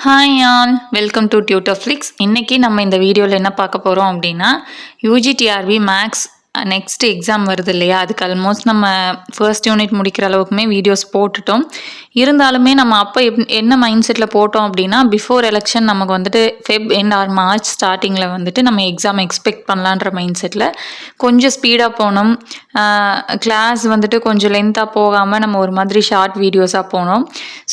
Hi all, welcome to Tutorflix. இன்றைக்கி நம்ம இந்த வீடியோவில் என்ன பார்க்க போகிறோம் அப்படின்னா, யூஜிடிஆர்பி மேக்ஸ் நெக்ஸ்ட் எக்ஸாம் வருது இல்லையா, அதுக்கு ஆல்மோஸ்ட் நம்ம ஃபர்ஸ்ட் யூனிட் முடிக்கிற அளவுக்குமே வீடியோஸ் போட்டுட்டோம். இருந்தாலுமே நம்ம அப்போ என்ன மைண்ட் செட்டில் போட்டோம் அப்படின்னா, பிஃபோர் எலெக்ஷன் நமக்கு வந்துட்டு ஃபெப் எண்ட் ஆர் மார்ச் ஸ்டார்டிங்கில் வந்துட்டு நம்ம எக்ஸாம் எக்ஸ்பெக்ட் பண்ணலான்ற மைண்ட் செட்டில் கொஞ்சம் ஸ்பீடாக போனோம். கிளாஸ் வந்துட்டு கொஞ்சம் லென்த்தாக போகாமல் நம்ம ஒரு மாதிரி ஷார்ட் வீடியோஸாக போனோம்.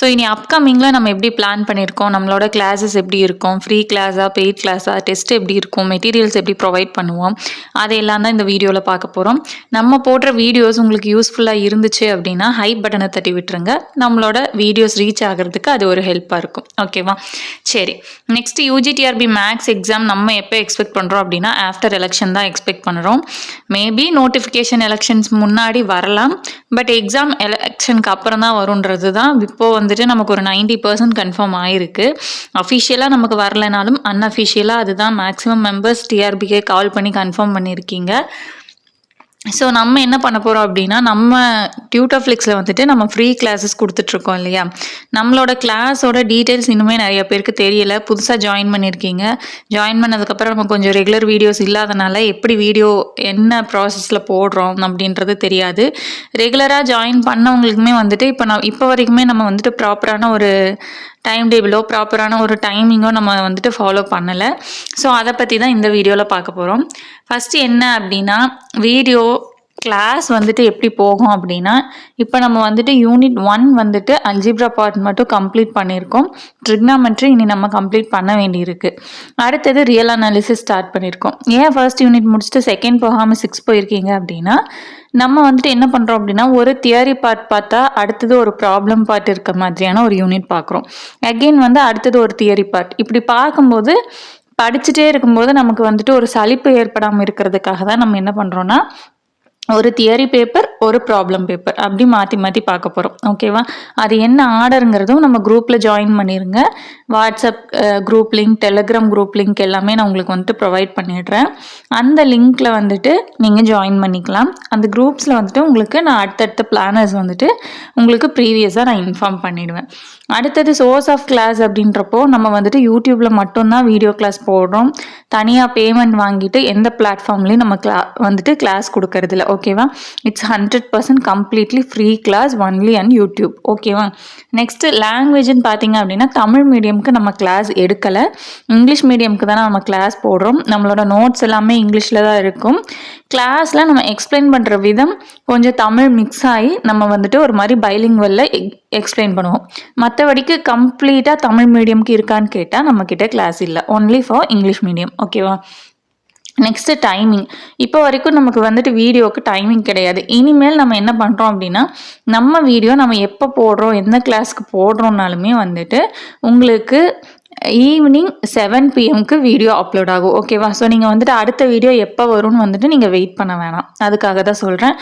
ஸோ இனி அப்கமிங்கில் நம்ம எப்படி பிளான் பண்ணியிருக்கோம், நம்மளோட கிளாஸஸ் எப்படி இருக்கும், ஃப்ரீ கிளாஸாக பெய்ட் கிளாஸாக, டெஸ்ட் எப்படி இருக்கும், மெட்டீரியல்ஸ் எப்படி ப்ரொவைட் பண்ணுவோம், அதையெல்லாம் தான் இந்த வீடியோவில் பார்க்க போகிறோம். நம்ம போடுற வீடியோஸ் உங்களுக்கு யூஸ்ஃபுல்லாக இருந்துச்சு அப்படின்னா ஹைப் பட்டனை தட்டி விட்டுருங்க. நம்மளோட வீடியோஸ் ரீச் ஆகிறதுக்கு அது ஒரு ஹெல்ப்பாக இருக்கும். ஓகேவா? சரி, நெக்ஸ்ட் யூஜிடிஆர்பி மேக்ஸ் எக்ஸாம் நம்ம எப்போ எக்ஸ்பெக்ட் பண்ணுறோம் அப்படின்னா ஆஃப்டர் எலெக்ஷன் தான் எக்ஸ்பெக்ட் பண்ணுறோம். மேபி நோட்டிஃபிகேஷன் எலெக்ஷன்ஸ் முன்னாடி வரலாம், பட் எக்ஸாம் எலெக்ஷனுக்கு அப்புறம் தான் வருன்றது தான் இப்போது வந்துட்டு நமக்கு ஒரு 90% கன்ஃபார்ம் ஆகிருக்கு. அஃபிஷியலாக நமக்கு வரலைனாலும் அன்அஃபிஷியலாக அதுதான் மேக்ஸிமம் மெம்பர்ஸ் டிஆர்பிக்கே கால் பண்ணி கன்ஃபார்ம் பண்ணியிருக்கீங்க. ஸோ நம்ம என்ன பண்ண போகிறோம் அப்படின்னா, நம்ம டியூட்டர்ஃப்ளிக்ஸில் வந்துட்டு நம்ம ஃப்ரீ கிளாஸஸ் கொடுத்துட்ருக்கோம் இல்லையா, நம்மளோட கிளாஸோட டீட்டெயில்ஸ் இன்னுமே நிறைய பேருக்கு தெரியலை. புதுசாக ஜாயின் பண்ணியிருக்கீங்க. ஜாயின் பண்ணதுக்கப்புறம் நம்ம கொஞ்சம் ரெகுலர் வீடியோஸ் இல்லாதனால எப்படி வீடியோ என்ன ப்ராசஸில் போடுறோம் அப்படின்றது தெரியாது. ரெகுலராக ஜாயின் பண்ணவங்களுக்குமே வந்துட்டு இப்போ வரைக்குமே நம்ம வந்துட்டு ப்ராப்பரான ஒரு டைம் டேபிளோ ப்ராப்பரான ஒரு டைமிங்கோ நம்ம வந்துட்டு ஃபாலோ பண்ணலை. ஸோ அதை பற்றி தான் இந்த வீடியோவில் பார்க்க போகிறோம். ஃபஸ்ட்டு என்ன அப்படின்னா, வீடியோ கிளாஸ் வந்துட்டு எப்படி போகும் அப்படின்னா, இப்போ நம்ம வந்துட்டு யூனிட் 1 வந்துட்டு அல்ஜிப்ரா பார்ட் மட்டும் கம்ப்ளீட் பண்ணியிருக்கோம். ட்ரிக்னாமெட்ரி இனி நம்ம கம்ப்ளீட் பண்ண வேண்டியிருக்கு. அடுத்தது ரியல் அனாலிசிஸ் ஸ்டார்ட் பண்ணியிருக்கோம். ஏன் ஃபர்ஸ்ட் யூனிட் முடிச்சுட்டு செகண்ட் போகாமல் 6 போயிருக்கீங்க அப்படின்னா, நம்ம வந்துட்டு என்ன பண்ணுறோம் அப்படின்னா, ஒரு தியரி பார்ட் பார்த்தா அடுத்தது ஒரு ப்ராப்ளம் பார்ட் இருக்க மாதிரியான ஒரு யூனிட் பார்க்குறோம். அகெயின் வந்து அடுத்தது ஒரு தியரி பார்ட். இப்படி பார்க்கும்போது படிச்சுட்டே இருக்கும்போது நமக்கு வந்துட்டு ஒரு சலிப்பு ஏற்படாமல் இருக்கிறதுக்காக தான் நம்ம என்ன பண்ணுறோன்னா, ஒரு தியரி பேப்பர் ஒரு ப்ராப்ளம் பேப்பர் அப்படி மாற்றி மாற்றி பார்க்க போகிறோம். ஓகேவா? அது என்ன ஆர்டருங்கிறதும் நம்ம குரூப்பில் ஜாயின் பண்ணிடுங்க. WhatsApp group link, Telegram group link எல்லாமே நான் உங்களுக்கு வந்துட்டு ப்ரொவைட் பண்ணிடுறேன். அந்த லிங்க்கில் வந்துட்டு நீங்கள் ஜாயின் பண்ணிக்கலாம். அந்த குரூப்ஸில் வந்துட்டு உங்களுக்கு நான் அடுத்தடுத்த பிளானர்ஸ் வந்துட்டு உங்களுக்கு ப்ரீவியஸாக நான் இன்ஃபார்ம் பண்ணிடுவேன். அடுத்தது சோர்ஸ் ஆஃப் கிளாஸ் அப்படின்றப்போ நம்ம வந்துட்டு யூடியூப்பில் மட்டும்தான் வீடியோ கிளாஸ் போடுறோம். தனியாக பேமெண்ட் வாங்கிட்டு எந்த பிளாட்ஃபார்ம்லேயும் நம்ம வந்துட்டு கிளாஸ் கொடுக்கறதில்ல. ஓகேவா? It's 100% completely free class only and YouTube. ஓகேவா? நெக்ஸ்ட்டு லாங்குவேஜ்னு பார்த்தீங்க அப்படின்னா, தமிழ் மீடியமுக்கு நம்ம கிளாஸ் எடுக்கலை. இங்கிலீஷ் மீடியமுக்கு தானே நம்ம கிளாஸ் போடுறோம். நம்மளோட நோட்ஸ் எல்லாமே இங்கிலீஷில் தான் இருக்கும். கிளாஸில் நம்ம எக்ஸ்பிளைன் பண்ணுற விதம் கொஞ்சம் தமிழ் மிக்ஸ் ஆகி நம்ம வந்துட்டு ஒரு மாதிரி பைலிங்குவலில் எக்ஸ்பிளைன் பண்ணுவோம். மற்றபடிக்கு கம்ப்ளீட்டாக தமிழ் மீடியமுக்கு இருக்கான்னு கேட்டால் நம்மக்கிட்ட கிளாஸ் இல்லை. Only for English medium. ஓகேவா? Next timing. இப்போ வரைக்கும் நமக்கு வந்துட்டு வீடியோவுக்கு டைமிங் கிடையாது. இனிமேல் நம்ம என்ன பண்ணுறோம் அப்படின்னா, நம்ம வீடியோ நம்ம எப்போ போடுறோம், எந்த கிளாஸ்க்கு போடுறோம்னாலுமே வந்துட்டு உங்களுக்கு ஈவினிங் 7 PM வீடியோ அப்லோட் ஆகும். ஓகேவா? ஸோ நீங்கள் வந்துட்டு அடுத்த வீடியோ எப்போ வரும்னு வந்துட்டு நீங்கள் வெயிட் பண்ண வேணாம். அதுக்காக தான் சொல்கிறேன்.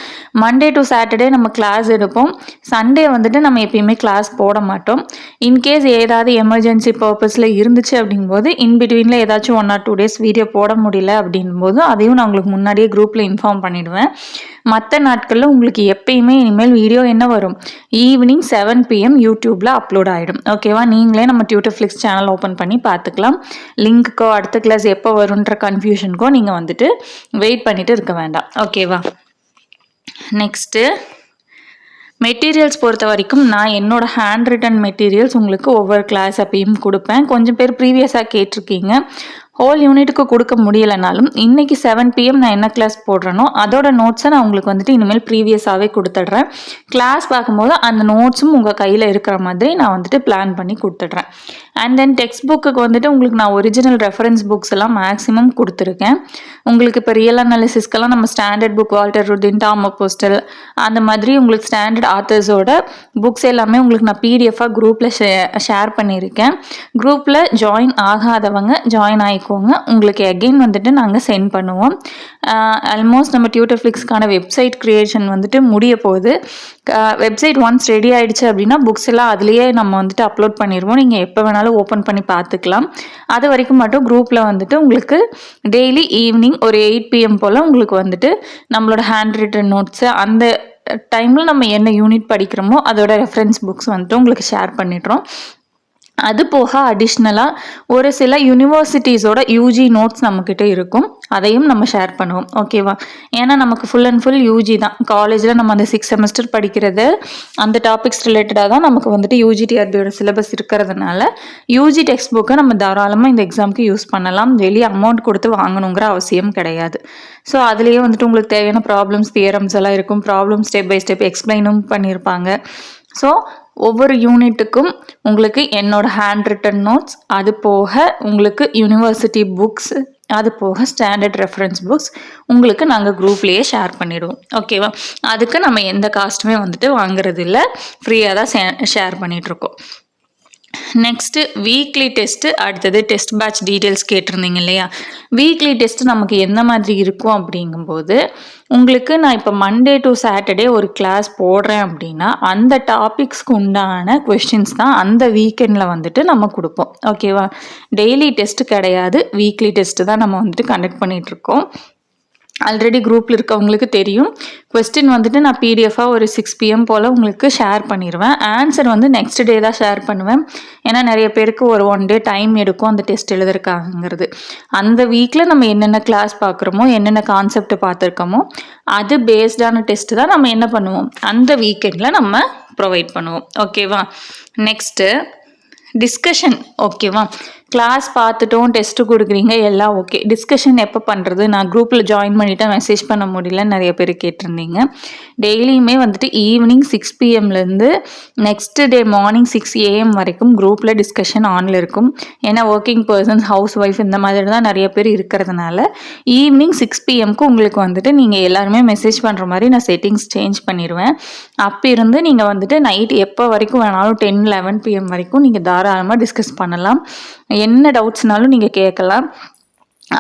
மண்டே டு சாட்டர்டே நம்ம கிளாஸ் எடுப்போம். சண்டே வந்துட்டு நம்ம எப்பயுமே கிளாஸ் போட மாட்டோம். இன்கேஸ் ஏதாவது எமர்ஜென்சி பர்பஸில் இருந்துச்சு அப்படிங்கும்போது இன்பிட்வீனில் ஏதாச்சும் 1 or 2 days வீடியோ போட முடியல அப்படின்போது அதையும் நான் உங்களுக்கு முன்னாடியே குரூப்பில் இன்ஃபார்ம் பண்ணிவிடுவேன். மற்ற நாட்களில் உங்களுக்கு எப்பயுமே இனிமேல் வீடியோ என்ன வரும், ஈவினிங் 7 PM யூடியூப்பில் அப்லோட் ஆகிடும். ஓகேவா? நீங்களே நம்ம டியூட்டர்ஃப்ளிக்ஸ் சேனல் ஓப்பன் பண்ணி பார்த்துக்கலாம். லிங்க்குக்கோ அடுத்த கிளாஸ் எப்போ வரும்ன்ற கன்ஃபியூஷனுக்கோ நீங்கள் வந்துட்டு வெயிட் பண்ணிட்டு இருக்க வேண்டாம். ஓகேவா? நெக்ஸ்ட்டு மெட்டீரியல்ஸ் பொறுத்த வரைக்கும் நான் என்னோட ஹேண்ட் ரிட்டன் மெட்டீரியல்ஸ் உங்களுக்கு ஒவ்வொரு கிளாஸ் அப்பயும் கொடுப்பேன். கொஞ்சம் பேர் ப்ரீவியஸாக கேட்டிருக்கீங்க. ஹோல் யூனிட்டுக்கு கொடுக்க முடியலைனாலும் இன்றைக்கி 7 PM நான் என்ன கிளாஸ் போடுறேனோ அதோட நோட்ஸை நான் உங்களுக்கு வந்துட்டு இனிமேல் ப்ரீவியஸாகவே கொடுத்துட்றேன். கிளாஸ் பார்க்கும்போது அந்த நோட்ஸும் உங்கள் கையில் இருக்கிற மாதிரி நான் வந்துட்டு பிளான் பண்ணி கொடுத்துட்றேன். அண்ட் தென் டெக்ஸ்ட் புக்குக்கு வந்துட்டு உங்களுக்கு நான் ஒரிஜினல் ரெஃபரன்ஸ் புக்ஸ் எல்லாம் மேக்ஸிமம் கொடுத்துருக்கேன். உங்களுக்கு இப்போ ரியல் அனாலிசிஸ்க்கெல்லாம் நம்ம standard book, Walter Rudin, Tom Apostol அந்த மாதிரி உங்களுக்கு ஸ்டாண்டர்ட் ஆத்தர்ஸோட புக்ஸ் எல்லாமே உங்களுக்கு நான் PDF குரூப்பில் ஷேர் பண்ணியிருக்கேன். குரூப்பில் ஜாயின் ஆகாதவங்க ஜாயின் ஆகிக்கோங்க. உங்களுக்கு அகெயின் வந்துட்டு நாங்கள் சென்ட் பண்ணுவோம். ஆல்மோஸ்ட் நம்ம டியூட்டர்ஃப்ளிக்ஸ்க்கான வெப்சைட் க்ரியேஷன் வந்துட்டு முடிய போகுது. வெப்சைட் ஒன்ஸ் ரெடி ஆகிடுச்சு அப்படின்னா புக்ஸ் எல்லாம் அதுலேயே நம்ம வந்துட்டு அப்லோட் பண்ணிடுவோம். நீங்கள் எப்போ வேணாலும் ஓப்பன் பண்ணி பார்த்துக்கலாம். அது வரைக்கும் மட்டும் குரூப்பில் வந்துட்டு உங்களுக்கு டெய்லி ஈவினிங் ஒரு 8 PM போல் உங்களுக்கு வந்துட்டு நம்மளோட ஹேண்ட் ரிட்டன் நோட்ஸு அந்த டைமில் நம்ம என்ன யூனிட் படிக்கிறோமோ அதோட ரெஃபரன்ஸ் புக்ஸ் வந்துட்டு உங்களுக்கு ஷேர் பண்ணிடுறோம். அது போக அடிஷ்னலாக ஒரு சில யூனிவர்சிட்டிஸோட யூஜி நோட்ஸ் நம்மக்கிட்ட இருக்கும், அதையும் நம்ம ஷேர் பண்ணுவோம். ஓகேவா? ஏன்னா நமக்கு ஃபுல் அண்ட் ஃபுல் யூஜி தான். காலேஜில் நம்ம அந்த 6 செமஸ்டர் படிக்கிறது அந்த டாபிக்ஸ் ரிலேட்டடாக தான் நமக்கு வந்துட்டு யூஜிடிஆர்பியோட சிலபஸ் இருக்கிறதுனால யூஜி டெக்ஸ்ட் புக்கை நம்ம தாராளமாக இந்த எக்ஸாமுக்கு யூஸ் பண்ணலாம். வெளியே அமௌண்ட் கொடுத்து வாங்கணுங்கிற அவசியம் கிடையாது. ஸோ அதுலேயே வந்துட்டு உங்களுக்கு தேவையான ப்ராப்ளம்ஸ் தியரம்ஸ் எல்லாம் இருக்கும். ப்ராப்ளம் ஸ்டெப் பை ஸ்டெப் எக்ஸ்பிளைனும் பண்ணியிருப்பாங்க. ஸோ ஒவ்வொரு யூனிட்டுக்கும் உங்களுக்கு என்னோட ஹேண்ட் ரிட்டன் நோட்ஸ், அது போக உங்களுக்கு யூனிவர்சிட்டி புக்ஸ், அது போக ஸ்டாண்டர்ட் ரெஃபரன்ஸ் புக்ஸ் உங்களுக்கு நாங்கள் குரூப்லேயே ஷேர் பண்ணிடுவோம். ஓகேவா? அதுக்கு நம்ம எந்த காஸ்ட்டுமே வந்துட்டு வாங்குறது இல்லை, ஃப்ரீயாக தான் ஷேர் பண்ணிகிட்ருக்கோம். நெக்ஸ்ட்டு வீக்லி டெஸ்ட்டு, அடுத்தது டெஸ்ட் பேட்ச் டீட்டெயில்ஸ் கேட்டிருந்தீங்க இல்லையா? வீக்லி டெஸ்ட்டு நமக்கு எந்த மாதிரி இருக்கும் அப்படிங்கும்போது, உங்களுக்கு நான் இப்போ மண்டே டு சாட்டர்டே ஒரு கிளாஸ் போடுறேன் அப்படின்னா அந்த டாபிக்ஸ்க்கு உண்டான கொஸ்டின்ஸ் தான் அந்த வீக்கெண்டில் வந்துட்டு நம்ம கொடுப்போம். ஓகேவா? டெய்லி டெஸ்ட்டு கிடையாது, வீக்லி டெஸ்ட்டு தான் நம்ம வந்துட்டு கண்டக்ட் பண்ணிகிட்ருக்கோம். ஆல்ரெடி குரூப்பில் இருக்கவங்களுக்கு தெரியும். கொஸ்டின் வந்துட்டு நான் பிடிஎஃபாக ஒரு 6 PM போல் உங்களுக்கு ஷேர் பண்ணிடுவேன். ஆன்சர் வந்து நெக்ஸ்ட் டே தான் ஷேர் பண்ணுவேன். ஏன்னா நிறைய பேருக்கு ஒரு 1 day டைம் எடுக்கும் அந்த டெஸ்ட் எழுதுறதுக்காகங்கிறது. அந்த வீக்கில் நம்ம என்னென்ன கிளாஸ் பார்க்குறோமோ, என்னென்ன கான்செப்ட் பார்த்துருக்கோமோ, அது பேஸ்டான டெஸ்ட்டு தான் நம்ம என்ன பண்ணுவோம், அந்த வீக்கெண்டில் நம்ம ப்ரொவைட் பண்ணுவோம். ஓகேவா? Next discussion. ஓகேவா? கிளாஸ் பார்த்துட்டோம், டெஸ்ட்டு கொடுக்குறீங்க, எல்லாம் ஓகே. டிஸ்கஷன் எப்போ பண்ணுறது? நான் குரூப்பில் ஜாயின் பண்ணிவிட்டு மெசேஜ் பண்ண முடியலன்னு நிறைய பேர் கேட்டிருந்தீங்க. டெய்லியுமே வந்துட்டு ஈவினிங் 6 PMலேருந்து நெக்ஸ்ட் டே மார்னிங் 6 AM வரைக்கும் குரூப்பில் டிஸ்கஷன் ஆனில் இருக்கும். ஏன்னா ஒர்க்கிங் பர்சன்ஸ், ஹவுஸ் ஒய்ஃப் இந்த மாதிரி தான் நிறைய பேர் இருக்கிறதுனால ஈவினிங் 6 PMக்கு உங்களுக்கு வந்துட்டு நீங்கள் எல்லாருமே மெசேஜ் பண்ணுற மாதிரி நான் செட்டிங்ஸ் சேஞ்ச் பண்ணிடுவேன். அப்போ இருந்து நீங்கள் வந்துட்டு நைட் எப்போ வரைக்கும் வேணாலும் 10-11 PM வரைக்கும் நீங்கள் தாராளமாக டிஸ்கஸ் பண்ணலாம். என்ன டவுட்ஸ்னாலும் நீங்கள் கேட்கலாம்.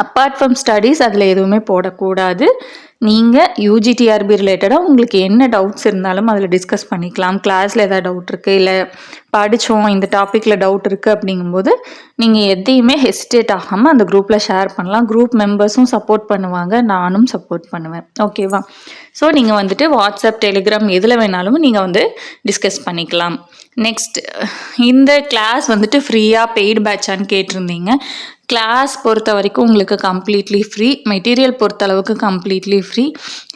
அப்பார்ட் ஃப்ரம் ஸ்டடீஸ் அதில் எதுவுமே போடக்கூடாது. நீங்கள் யூஜிடிஆர்பி ரிலேட்டடாக உங்களுக்கு என்ன டவுட்ஸ் இருந்தாலும் அதில் டிஸ்கஸ் பண்ணிக்கலாம். கிளாஸில் எதாவது டவுட் இருக்குது, இல்லை படித்தோம் இந்த டாப்பிக்கில் டவுட் இருக்குது அப்படிங்கும்போது நீங்கள் எதையுமே ஹெசிடேட் ஆகாமல் அந்த குரூப்பில் ஷேர் பண்ணலாம். குரூப் மெம்பர்ஸும் சப்போர்ட் பண்ணுவாங்க, நானும் சப்போர்ட் பண்ணுவேன். ஓகேவா? ஸோ நீங்கள் வந்துட்டு வாட்ஸ்அப், டெலிகிராம் எதில் வேணாலும் நீங்கள் வந்து டிஸ்கஸ் பண்ணிக்கலாம். நெக்ஸ்ட், இந்த கிளாஸ் வந்துட்டு ஃப்ரீயாக பெய்டு பேட்சான்னு கேட்டிருந்தீங்க. கிளாஸ் பொறுத்த வரைக்கும் உங்களுக்கு கம்ப்ளீட்லி ஃப்ரீ. மெட்டீரியல் பொறுத்தளவுக்கு கம்ப்ளீட்லி ஃப்ரீ.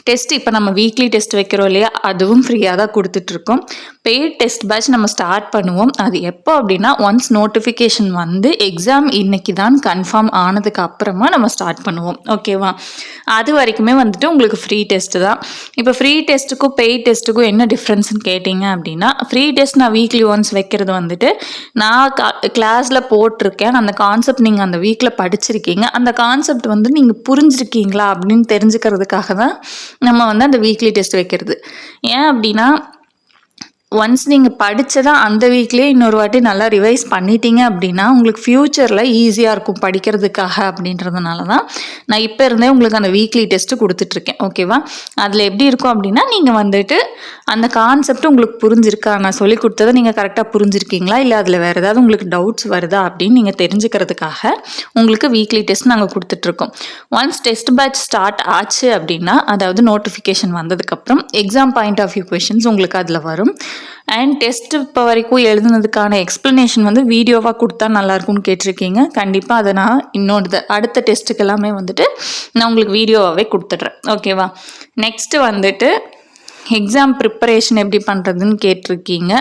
டெஸ்ட் இப்போ நம்ம வீக்லி டெஸ்ட் வைக்கிறோம் இல்லையா, அதுவும் ஃப்ரீயாக தான் கொடுத்துட்ருக்கோம். பெய்ட் டெஸ்ட் பேட்ச் நம்ம ஸ்டார்ட் பண்ணுவோம். அது எப்போ அப்படின்னா ஒன்ஸ் நோட்டிஃபிகேஷன் வந்து எக்ஸாம் இன்னைக்கு தான் கன்ஃபார்ம் ஆனதுக்கு அப்புறமா நம்ம ஸ்டார்ட் பண்ணுவோம். ஓகேவா? அது வரைக்குமே வந்துட்டு உங்களுக்கு ஃப்ரீ டெஸ்ட்டு தான். இப்போ ஃப்ரீ டெஸ்ட்டுக்கும் பெய்ட் டெஸ்ட்டுக்கும் என்ன டிஃப்ரென்ஸ்னு கேட்டிங்க அப்படின்னா, ஃப்ரீ டெஸ்ட் நான் வீக்லி ஒன்ஸ் வைக்கிறது வந்துட்டு நான் கிளாஸில் போட்டிருக்கேன், அந்த கான்செப்ட் நீங்கள் அந்த வீக்கில் படிச்சிருக்கீங்க, அந்த கான்செப்ட் வந்து நீங்கள் புரிஞ்சிருக்கீங்களா அப்படின்னு தெரிஞ்சுக்கிறதுக்காக தான் நம்ம வந்து அந்த வீக்லி டெஸ்ட் வைக்கிறது. ஏன் அப்படின்னா ஒன்ஸ் நீங்கள் படித்ததை அந்த வீக்லேயே இன்னொரு வாட்டி நல்லா ரிவைஸ் பண்ணிட்டீங்க அப்படின்னா உங்களுக்கு ஃப்யூச்சரில் ஈஸியாக இருக்கும் படிக்கிறதுக்காக. அப்படின்றதுனால தான் நான் இப்போ இருந்தே உங்களுக்கு அந்த வீக்லி டெஸ்ட்டு கொடுத்துட்ருக்கேன். ஓகேவா? அதில் எப்படி இருக்கும் அப்படின்னா நீங்கள் வந்துட்டு அந்த கான்செப்ட் உங்களுக்கு புரிஞ்சிருக்கா, நான் சொல்லி கொடுத்ததை நீங்கள் கரெக்டாக புரிஞ்சிருக்கீங்களா, இல்லை அதில் வேறு ஏதாவது உங்களுக்கு டவுட்ஸ் வருதா அப்படின்னு நீங்கள் தெரிஞ்சுக்கிறதுக்காக உங்களுக்கு வீக்லி டெஸ்ட் நாங்கள் கொடுத்துட்ருக்கோம். ஒன்ஸ் டெஸ்ட் பேட்ச் ஸ்டார்ட் ஆச்சு அப்படின்னா, அதாவது நோட்டிஃபிகேஷன் வந்ததுக்கப்புறம் exam point of view questions உங்களுக்கு அதில் வரும். அண்ட் டெஸ்ட் இப்போ வரைக்கும் எழுதுனதுக்கான எக்ஸ்ப்ளனேஷன் வந்து வீடியோவாக கொடுத்தா நல்லாயிருக்கும்னு கேட்டிருக்கீங்க. கண்டிப்பாக அதை நான் அடுத்த டெஸ்ட்டுக்கு எல்லாமே வந்துட்டு நான் உங்களுக்கு வீடியோவாகவே கொடுத்துட்றேன். ஓகேவா? நெக்ஸ்ட்டு வந்துட்டு எக்ஸாம் ப்ரிப்பரேஷன் எப்படி பண்ணுறதுன்னு கேட்டிருக்கீங்க.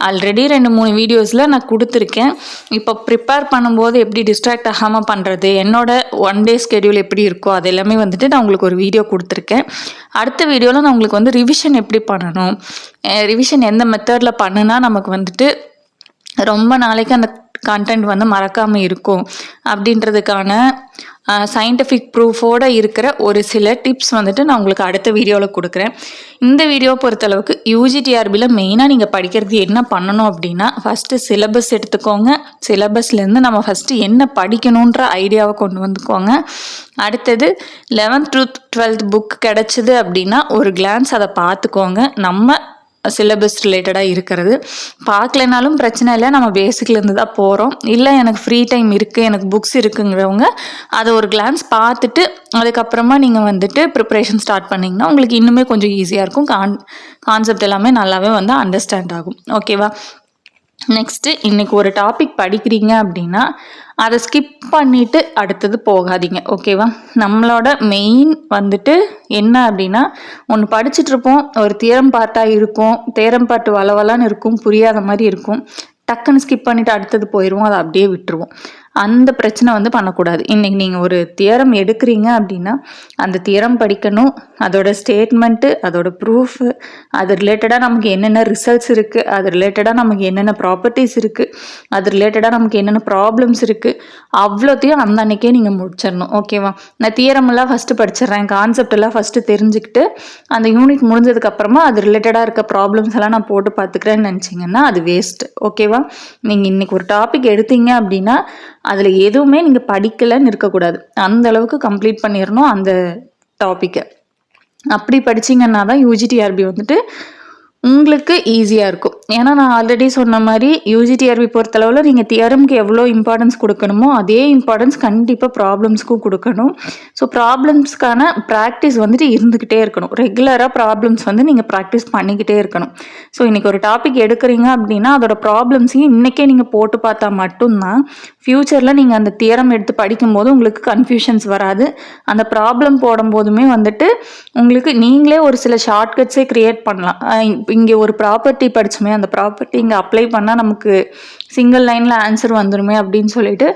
ஆல்ரெடி 2-3 வீடியோஸில் நான் கொடுத்துருக்கேன். இப்போ ப்ரிப்பேர் பண்ணும்போது எப்படி டிஸ்ட்ராக்ட் ஆகாமல் பண்ணுறது, என்னோட 1 day ஸ்கெடியூல் எப்படி இருக்கோ அது எல்லாமே வந்துட்டு நான் உங்களுக்கு ஒரு வீடியோ கொடுத்துருக்கேன். அடுத்த வீடியோவில் நான் உங்களுக்கு வந்து ரிவிஷன் எப்படி பண்ணணும், ரிவிஷன் எந்த மெத்தடில் பண்ணுனா நமக்கு வந்துட்டு ரொம்ப நாளைக்கு அந்த கண்டென்ட் வந்து மறக்காமல் இருக்கும் அப்படின்றதுக்கான சயின்டிஃபிக் ப்ரூஃபோடு இருக்கிற ஒரு சில டிப்ஸ் வந்துட்டு நான் உங்களுக்கு அடுத்த வீடியோவில் கொடுக்குறேன். இந்த வீடியோ பொறுத்தளவுக்கு யூஜிடிஆர்பியில் மெயினாக நீங்கள் படிக்கிறது என்ன பண்ணணும் அப்படின்னா, ஃபஸ்ட்டு சிலபஸ் எடுத்துக்கோங்க. சிலபஸ்லேருந்து நம்ம ஃபஸ்ட்டு என்ன படிக்கணுன்ற ஐடியாவை கொண்டு வந்துக்கோங்க. அடுத்தது 11th to 12th புக் கிடச்சிது அப்படின்னா ஒரு கிளான்ஸ் அதை பார்த்துக்கோங்க. நம்ம சிலபஸ் ரிலேட்டடாக இருக்கிறது பார்க்கலனாலும் பிரச்சனை இல்லை, நம்ம பேசிக்லேருந்து தான் போகிறோம். இல்லை எனக்கு ஃப்ரீ டைம் இருக்குது, எனக்கு புக்ஸ் இருக்குங்கிறவங்க அதை ஒரு கிளான்ஸ் பார்த்துட்டு அதுக்கப்புறமா நீங்கள் வந்துட்டு ப்ரிப்ரேஷன் ஸ்டார்ட் பண்ணிங்கன்னா உங்களுக்கு இன்னுமே கொஞ்சம் ஈஸியாக இருக்கும். கான்செப்ட் எல்லாமே நல்லாவே வந்து அண்டர்ஸ்டாண்ட் ஆகும். ஓகேவா? நெக்ஸ்ட்டு இன்றைக்கி ஒரு டாபிக் படிக்கிறீங்க அப்படின்னா அதை ஸ்கிப் பண்ணிவிட்டு அடுத்தது போகாதீங்க. ஓகேவா? நம்மளோட மெயின் வந்துட்டு என்ன அப்படின்னா, ஒன்று படிச்சுட்ருப்போம், ஒரு தியரம் பார்ட்டாக இருக்கும், தியரம் பார்ட்டு வளவலான்னு இருக்கும், புரியாத மாதிரி இருக்கும், டக்குன்னு ஸ்கிப் பண்ணிவிட்டு அடுத்தது போயிடுவோம், அதை அப்படியே விட்டுருவோம். அந்த பிரச்சனை வந்து பண்ணக்கூடாது. இன்றைக்கி நீங்கள் ஒரு தியரம் எடுக்கிறீங்க அப்படின்னா அந்த தியரம் படிக்கணும், அதோட ஸ்டேட்மெண்ட்டு, அதோட ப்ரூஃபு, அது ரிலேட்டடாக நமக்கு என்னென்ன ரிசல்ட்ஸ் இருக்குது, அது ரிலேட்டடாக நமக்கு என்னென்ன ப்ராப்பர்ட்டிஸ் இருக்குது, அது ரிலேட்டடாக நமக்கு என்னென்ன ப்ராப்ளம்ஸ் இருக்குது, அவ்வளோத்தையும் அந்த அன்றைக்கே நீங்கள் முடிச்சிடணும். ஓகேவா? நான் தியரமெல்லாம் ஃபஸ்ட்டு படிச்சிடுறேன், கான்செப்ட் எல்லாம் ஃபஸ்ட்டு தெரிஞ்சுக்கிட்டு அந்த யூனிட் முடிஞ்சதுக்கப்புறமா அது ரிலேட்டடாக இருக்க ப்ராப்ளம்ஸ் எல்லாம் நான் போட்டு பார்த்துக்கிறேன்னு நினச்சிங்கன்னா அது வேஸ்ட்டு. ஓகேவா? நீங்கள் இன்றைக்கி ஒரு டாபிக் எடுத்தீங்க அப்படின்னா அதில் எதுவுமே நீங்கள் படிக்கலைன்னு இருக்கக்கூடாது. அந்த அளவுக்கு கம்ப்ளீட் பண்ணிடணும் அந்த டாப்பிக்கை. அப்படி படிச்சிங்கன்னா தான் யூஜிடிஆர்பி வந்துட்டு உங்களுக்கு ஈஸியாக இருக்கும். ஏன்னா நான் ஆல்ரெடி சொன்ன மாதிரி யூஜிடிஆர்பி பொறுத்தளவில் நீங்கள் தியரம்க்கு எவ்வளோ இம்பார்ட்டன்ஸ் கொடுக்கணுமோ அதே இம்பார்ட்டன்ஸ் கண்டிப்பாக ப்ராப்ளம்ஸ்க்கும் கொடுக்கணும். ஸோ ப்ராப்ளம்ஸ்க்கான ப்ராக்டிஸ் வந்துட்டு இருந்துக்கிட்டே இருக்கணும். ரெகுலராக ப்ராப்ளம்ஸ் வந்து நீங்கள் ப்ராக்டிஸ் பண்ணிக்கிட்டே இருக்கணும். ஸோ இன்றைக்கி ஒரு டாபிக் எடுக்கிறீங்க அப்படின்னா அதோட ப்ராப்ளம்ஸையும் இன்றைக்கே நீங்கள் போட்டு பார்த்தா மட்டும்தான் ஃப்யூச்சரில் நீங்கள் அந்த தியரம் எடுத்து படிக்கும்போது உங்களுக்கு கன்ஃபியூஷன்ஸ் வராது. அந்த ப்ராப்ளம் போடும்போதுமே வந்துட்டு உங்களுக்கு நீங்களே ஒரு சில ஷார்ட்கட்ஸே க்ரியேட் பண்ணலாம். இங்கே ஒரு ப்ராப்பர்ட்டி படிச்சுமே அந்த ப்ராப்பர்ட்டி இங்கே அப்ளை பண்ணால் நமக்கு சிங்கிள் லைனில் ஆன்சர் வந்துடுமே அப்படின்னு சொல்லிட்டு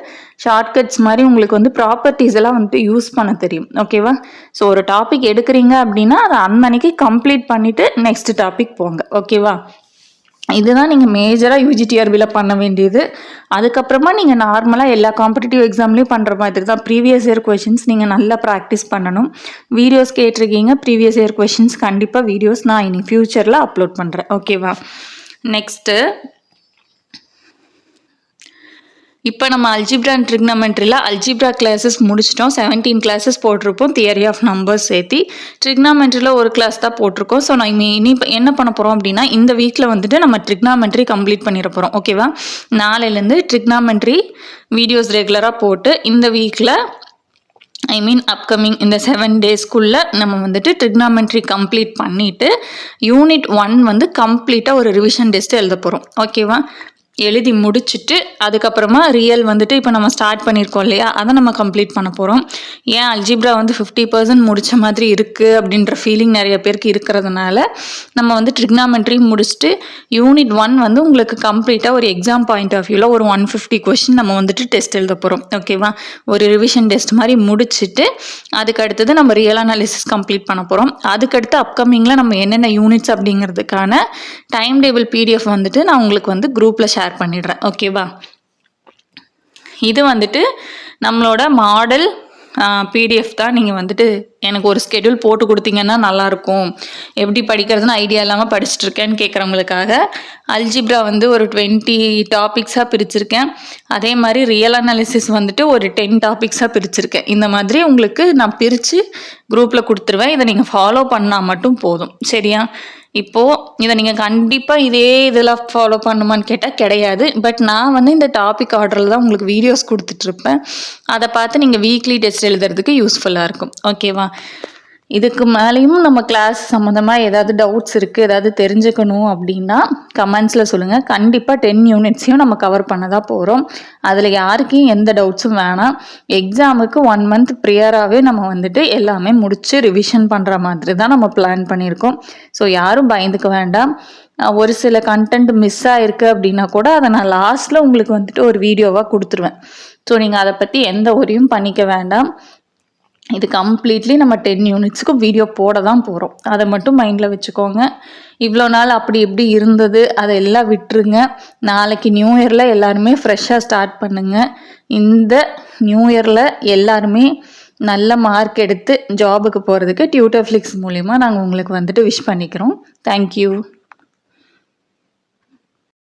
ஷார்ட்கட்ஸ் மாதிரி உங்களுக்கு வந்து ப்ராப்பர்ட்டிஸ் எல்லாம் வந்துட்டு யூஸ் பண்ண தெரியும். ஓகேவா? ஸோ ஒரு டாபிக் எடுக்கிறீங்க அப்படின்னா அதை அன்னைக்கு கம்ப்ளீட் பண்ணிவிட்டு நெக்ஸ்ட் டாபிக் போங்க. ஓகேவா? இதுதான் நீங்கள் மேஜராக யூஜிடிஆர்பியில் பண்ண வேண்டியது. அதுக்கப்புறமா நீங்கள் நார்மலாக எல்லா காம்படிட்டிவ் எக்ஸாம்லேயும் பண்ணுற மாதிரி தான் ப்ரீவியஸ் இயர் கொஷின்ஸ் நீங்கள் நல்லா ப்ராக்டிஸ் பண்ணணும். வீடியோஸ் கேட்டிருக்கீங்க, ப்ரீவியஸ் இயர் கொஷின்ஸ் கண்டிப்பாக வீடியோஸ் நான் இனி ஃப்யூச்சரில் அப்லோட் பண்ணுறேன். ஓகேவா? நெக்ஸ்ட்டு இப்போ நம்ம அல்ஜிப்ரா அண்ட் ட்ரிக்னாமெண்ட்ரியில் அல்ஜிப்ரா கிளாஸஸ் முடிச்சிட்டோம். 17 கிளாஸஸ் போட்டிருப்போம் தியரி ஆஃப் நம்பர்ஸ் சேர்த்தி. ட்ரிக்னாமெண்ட்ரியில் ஒரு கிளாஸ் தான் போட்டிருக்கோம். ஸோ நான் இனி என்ன பண்ண போகிறோம் அப்படின்னா இந்த வீக்கில் வந்துட்டு நம்ம ட்ரிக்னாமெண்ட்ரி கம்ப்ளீட் பண்ணிட போகிறோம். ஓகேவா? நாளையிலேருந்து ட்ரிக்னாமெண்ட்ரி வீடியோஸ் ரெகுலராக போட்டு இந்த வீக்கில் அப்கமிங் இந்த 7 டேஸ்க்குள்ளே நம்ம வந்துட்டு ட்ரிக்னாமெண்ட்ரி கம்ப்ளீட் பண்ணிவிட்டு யூனிட் 1 வந்து கம்ப்ளீட்டாக ஒரு ரிவிஷன் டெஸ்ட் எழுத போகிறோம். ஓகேவா? எழுதி முடிச்சுட்டு அதுக்கப்புறமா ரியல் வந்துட்டு இப்போ நம்ம ஸ்டார்ட் பண்ணியிருக்கோம் இல்லையா, அதை நம்ம கம்ப்ளீட் பண்ண போகிறோம். ஏன் அல்ஜிப்ரா வந்து 50% முடித்த மாதிரி இருக்குது அப்படின்ற ஃபீலிங் நிறைய பேருக்கு இருக்கிறதுனால நம்ம வந்து ட்ரிக்னாமெண்ட்ரி முடிச்சுட்டு யூனிட் 1 வந்து உங்களுக்கு கம்ப்ளீட்டாக ஒரு எக்ஸாம் பாயிண்ட் ஆஃப் வியூவில் ஒரு 150 கொஷின் நம்ம வந்துட்டு டெஸ்ட் எழுத போகிறோம். ஓகேவா? ஒரு ரிவிஷன் டெஸ்ட் மாதிரி முடிச்சுட்டு அதுக்கு அடுத்தது நம்ம ரியல் அனாலிசிஸ் கம்ப்ளீட் பண்ண போகிறோம். அதுக்கடுத்து அப்கமிங்கில் நம்ம என்னென்ன யூனிட்ஸ் அப்படிங்கிறதுக்கான டைம் டேபிள் பிடிஎஃப் வந்துட்டு நான் உங்களுக்கு வந்து குரூப்பில் ஷேர் பண்ணிடுறேன். ஓகேவா? இது வந்துட்டு நம்மளோட மாடல் பிடிஎஃப் தான். நீங்கள் வந்துட்டு எனக்கு ஒரு ஸ்கெடியூல் போட்டு கொடுத்தீங்கன்னா நல்லாயிருக்கும், எப்படி படிக்கிறதுன்னு ஐடியா இல்லாமல் படிச்சுட்டு இருக்கேன்னு கேட்குறவங்களுக்காக அல்ஜிப்ரா வந்து ஒரு 20 டாபிக்ஸாக பிரிச்சிருக்கேன். அதே மாதிரி ரியல் அனாலிசிஸ் வந்துட்டு ஒரு 10 டாபிக்ஸாக பிரிச்சிருக்கேன். இந்த மாதிரி உங்களுக்கு நான் பிரித்து குரூப்பில் கொடுத்துருவேன். இதை நீங்கள் ஃபாலோ பண்ணால் மட்டும் போதும். சரியா? இப்போது இதை நீங்கள் கண்டிப்பாக இதே இதில் ஃபாலோ பண்ணுமான்னு கேட்டால் கிடையாது. பட் நான் வந்து இந்த டாபிக் ஆர்டரில் தான் உங்களுக்கு வீடியோஸ் கொடுத்துட்ருப்பேன். அதை பார்த்து நீங்கள் வீக்லி டெஸ்ட் எழுதுறதுக்கு யூஸ்ஃபுல்லாக இருக்கும். ஓகேவா? இதுக்கு மேலேயும் நம்ம கிளாஸ் சம்மந்தமாக ஏதாவது டவுட்ஸ் இருக்குது, ஏதாவது தெரிஞ்சுக்கணும் அப்படின்னா கமெண்ட்ஸில் சொல்லுங்கள். கண்டிப்பாக 10 யூனிட்ஸையும் நம்ம கவர் பண்ண தான் போகிறோம். அதில் யாருக்கும் எந்த டவுட்ஸும் வேணாம். எக்ஸாமுக்கு 1 மந்த் ப்ரியராகவே நம்ம வந்துட்டு எல்லாமே முடித்து ரிவிஷன் பண்ணுற மாதிரி தான் நம்ம பிளான் பண்ணியிருக்கோம். ஸோ யாரும் பயந்துக்க வேண்டாம். ஒரு சில கண்டென்ட் மிஸ் ஆகிருக்கு அப்படின்னா கூட அதை நான் லாஸ்ட்டில் உங்களுக்கு வந்துட்டு ஒரு வீடியோவாக கொடுத்துருவேன். ஸோ நீங்கள் அதை பற்றி எந்த ஒரியும் பண்ணிக்க வேண்டாம். இது கம்ப்ளீட்லி நம்ம 10 யூனிட்ஸுக்கு வீடியோ போட தான் போகிறோம். அதை மட்டும் மைண்டில் வச்சுக்கோங்க. இவ்வளோ நாள் அப்படி எப்படி இருந்தது அதை எல்லாம் விட்டுருங்க. நாளைக்கு நியூ இயரில் எல்லாருமே ஃப்ரெஷ்ஷாக ஸ்டார்ட் பண்ணுங்கள். இந்த நியூ இயரில் எல்லாருமே நல்ல மார்க் எடுத்து ஜாபுக்கு போகிறதுக்கு டியூட்டர் ஃப்ளிக்ஸ் மூலிமா நாங்கள் உங்களுக்கு வந்துட்டு விஷ் பண்ணிக்கிறோம். தேங்க்யூ.